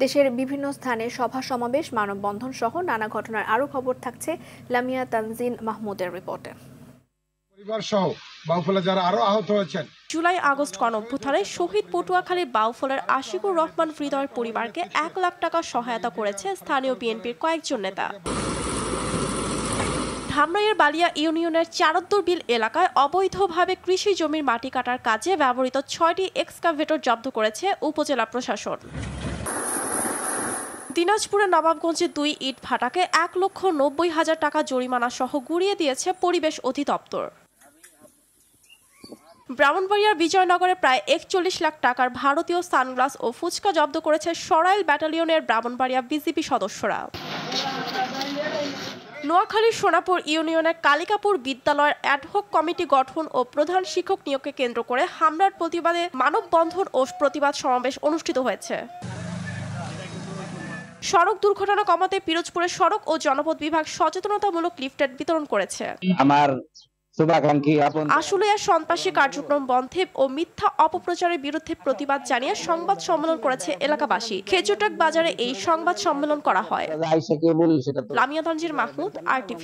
দেশের বিভিন্ন স্থানে সভা সমাবেশ, মানববন্ধন সহ নানা ঘটনার আরো খবর থাকছে লামিয়া তানজিন মাহমুদের রিপোর্টে। পরিবার সহ বাউফলে যারা আরো আহত হয়েছেন। জুলাই আগস্ট গণঅভ্যুত্থানে শহীদ পটুয়াখালীর বাউফলের আশিকুর রহমান হৃদয়ের পরিবারকে ১ লাখ টাকা সহায়তা করেছে স্থানীয় বিএনপির কয়েকজন নেতা। ধামরাইয়ের বালিয়া ইউনিয়নের চারদ্দর বিল এলাকায় অবৈধভাবে কৃষি জমির মাটি কাটার কাজে ব্যবহৃত ৬টি এক্সকাভেটর জব্দ করেছে উপজেলা প্রশাসন। দিনাজপুরের নবাবগঞ্জে ২ ইট ভাটাকে ১,৯০,০০০ টাকা জরিমানা সহ গুড়িয়ে দিয়েছে পরিবেশ অধিদপ্তর। ব্রাহ্মণবাড়িয়ার বিজয়নগরে প্রায় ৪১ লাখ টাকার ভারতীয় সানগ্লাস ও ফুচকা জব্দ করেছে সরাইল ব্যাটালিয়নের ব্রাহ্মণবাড়িয়া বিজিবি সদস্যরা। নোয়াখালীর সোনাপুর ইউনিয়নের কালিকাপুর বিদ্যালয়ের অ্যাডহক কমিটি গঠন ও প্রধান শিক্ষক নিয়োগকে কেন্দ্র করে হামলার প্রতিবাদে মানববন্ধন ও প্রতিবাদ সমাবেশ অনুষ্ঠিত হয়েছে। সড়ক দুর্ঘটনা কমাতে পিরোজপুরের সড়ক ও জনপথ বিভাগ সচেতনতামূলক লিফলেট বিতরণ করেছে। আশুলিয়ার সন্ত্রাসী কার্যক্রম বন্ধে ও মিথ্যা অপপ্রচারের বিরুদ্ধে প্রতিবাদ জানিয়ে সংবাদ সম্মেলন করেছে এলাকাবাসী। খেজুরটাক বাজারে এই সংবাদ সম্মেলন করা হয়। Lamia Tangier Mahmud, RTV।